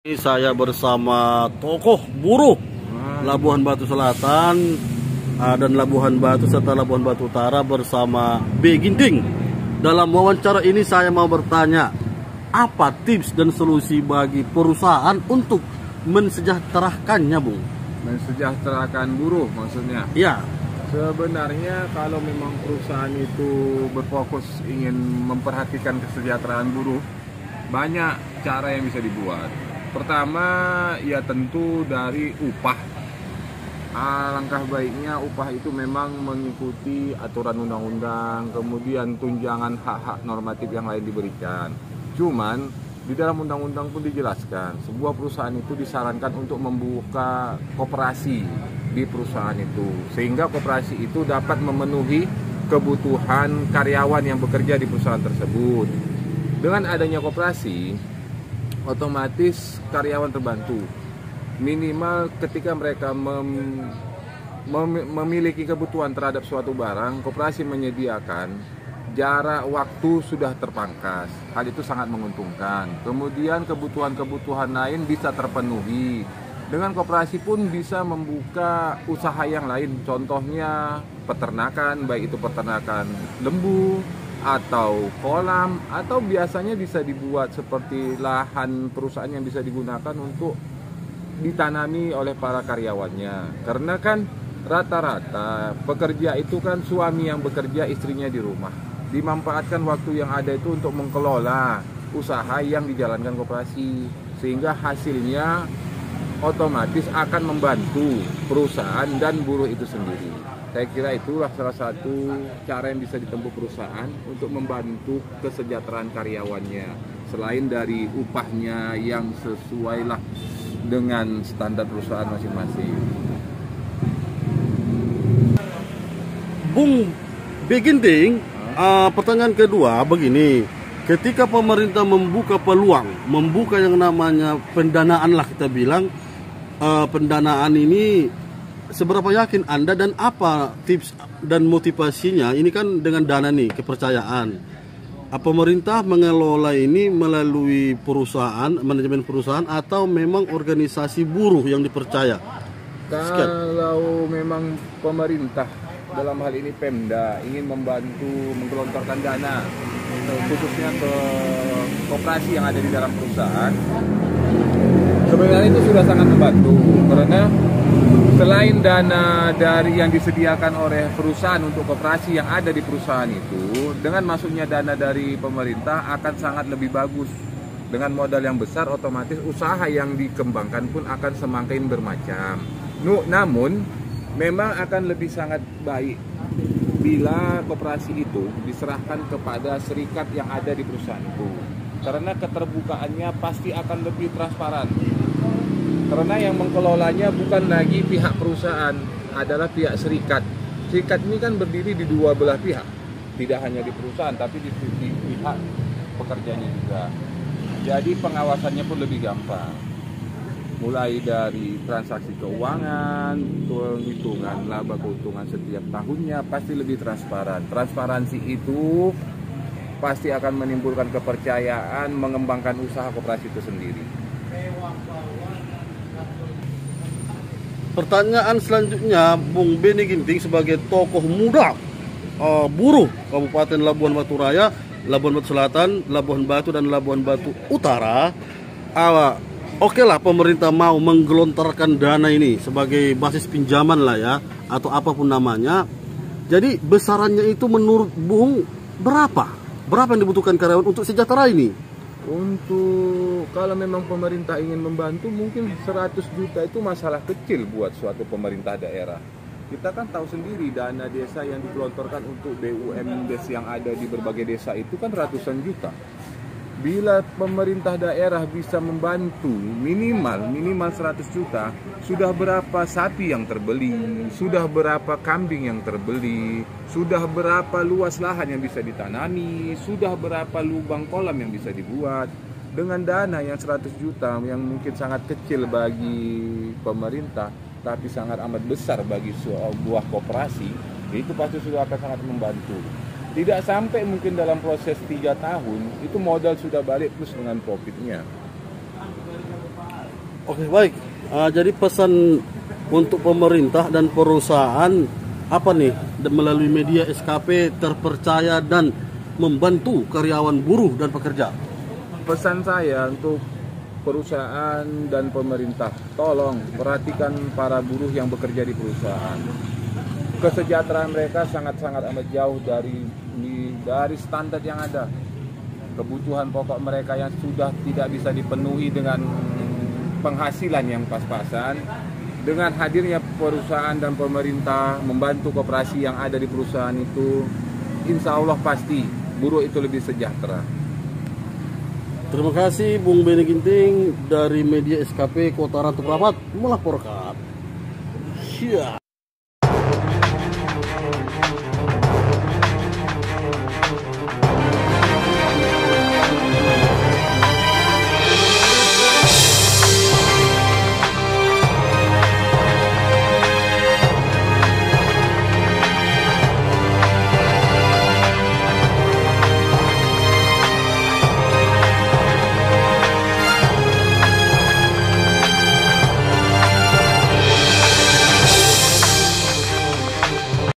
Ini saya bersama tokoh buruh Labuhan Batu Selatan dan Labuhan Batu serta Labuhan Batu Utara bersama B. Ginting. Dalam wawancara ini saya mau bertanya, apa tips dan solusi bagi perusahaan untuk mensejahterakannya, Bung? Mensejahterakan buruh maksudnya? Ya. Sebenarnya kalau memang perusahaan itu berfokus ingin memperhatikan kesejahteraan buruh, banyak cara yang bisa dibuat. Pertama, ya tentu dari upah. Alangkah baiknya upah itu memang mengikuti aturan undang-undang, kemudian tunjangan hak-hak normatif yang lain diberikan. Cuman di dalam undang-undang pun dijelaskan, sebuah perusahaan itu disarankan untuk membuka koperasi di perusahaan itu, sehingga koperasi itu dapat memenuhi kebutuhan karyawan yang bekerja di perusahaan tersebut. Dengan adanya koperasi, otomatis karyawan terbantu. Minimal ketika mereka memiliki kebutuhan terhadap suatu barang, koperasi menyediakan, jarak waktu sudah terpangkas. Hal itu sangat menguntungkan. Kemudian kebutuhan-kebutuhan lain bisa terpenuhi. Dengan koperasi pun bisa membuka usaha yang lain. Contohnya peternakan, baik itu peternakan lembu atau kolam, atau biasanya bisa dibuat seperti lahan perusahaan yang bisa digunakan untuk ditanami oleh para karyawannya. Karena kan rata-rata pekerja itu kan suami yang bekerja, istrinya di rumah. Dimanfaatkan waktu yang ada itu untuk mengelola usaha yang dijalankan koperasi, sehingga hasilnya otomatis akan membantu perusahaan dan buruh itu sendiri. Saya kira itulah salah satu cara yang bisa ditempuh perusahaan untuk membantu kesejahteraan karyawannya. Selain dari upahnya yang sesuai lah dengan standar perusahaan masing-masing. Bung B. Ginting, pertanyaan kedua begini. Ketika pemerintah membuka peluang, membuka yang namanya pendanaan lah kita bilang, pendanaan ini seberapa yakin Anda dan apa tips dan motivasinya? Ini kan dengan dana nih, kepercayaan. Pemerintah mengelola ini melalui perusahaan, manajemen perusahaan, atau memang organisasi buruh yang dipercaya? Kalau memang pemerintah, dalam hal ini Pemda, ingin membantu menggelontorkan dana, khususnya ke koperasi yang ada di dalam perusahaan, sebenarnya itu sudah sangat membantu. Karena selain dana dari yang disediakan oleh perusahaan untuk koperasi yang ada di perusahaan itu, dengan masuknya dana dari pemerintah akan sangat lebih bagus. Dengan modal yang besar, otomatis usaha yang dikembangkan pun akan semakin bermacam. Namun, memang akan lebih sangat baik bila koperasi itu diserahkan kepada serikat yang ada di perusahaan itu. Karena keterbukaannya pasti akan lebih transparan. Karena yang mengelolanya bukan lagi pihak perusahaan, adalah pihak serikat. Serikat ini kan berdiri di dua belah pihak, tidak hanya di perusahaan, tapi di pihak pekerjanya juga. Jadi pengawasannya pun lebih gampang. Mulai dari transaksi keuangan, penghitungan laba keuntungan setiap tahunnya pasti lebih transparan. Transparansi itu pasti akan menimbulkan kepercayaan, mengembangkan usaha koperasi itu sendiri. Pertanyaan selanjutnya, Bung Beni Ginting sebagai tokoh muda buruh Kabupaten Labuhan Batu Raya, Labuhan Batu Selatan, Labuhan Batu dan Labuhan Batu Utara, oke lah pemerintah mau menggelontorkan dana ini sebagai basis pinjaman lah ya, atau apapun namanya. Jadi besarannya itu menurut Bung berapa? Berapa yang dibutuhkan karyawan untuk sejahtera ini? Untuk kalau memang pemerintah ingin membantu, mungkin 100 juta itu masalah kecil buat suatu pemerintah daerah. Kita kan tahu sendiri dana desa yang digelontorkan untuk BUMDes yang ada di berbagai desa itu kan ratusan juta. Bila pemerintah daerah bisa membantu minimal 100 juta, sudah berapa sapi yang terbeli, sudah berapa kambing yang terbeli, sudah berapa luas lahan yang bisa ditanami, sudah berapa lubang kolam yang bisa dibuat. Dengan dana yang 100 juta yang mungkin sangat kecil bagi pemerintah, tapi sangat amat besar bagi sebuah koperasi, itu pasti sudah akan sangat membantu. Tidak sampai mungkin dalam proses 3 tahun, itu modal sudah balik plus dengan profitnya. Oke, baik. Jadi pesan untuk pemerintah dan perusahaan apa nih melalui media SKP terpercaya dan membantu karyawan, buruh dan pekerja? Pesan saya untuk perusahaan dan pemerintah, tolong perhatikan para buruh yang bekerja di perusahaan. Kesejahteraan mereka sangat-sangat amat jauh dari standar yang ada. Kebutuhan pokok mereka yang sudah tidak bisa dipenuhi dengan penghasilan yang pas-pasan. Dengan hadirnya perusahaan dan pemerintah membantu koperasi yang ada di perusahaan itu, insya Allah pasti buruh itu lebih sejahtera. Terima kasih Bung Beni Ginting dari media SKP Kota Ratu Prapat melaporkan. Siap.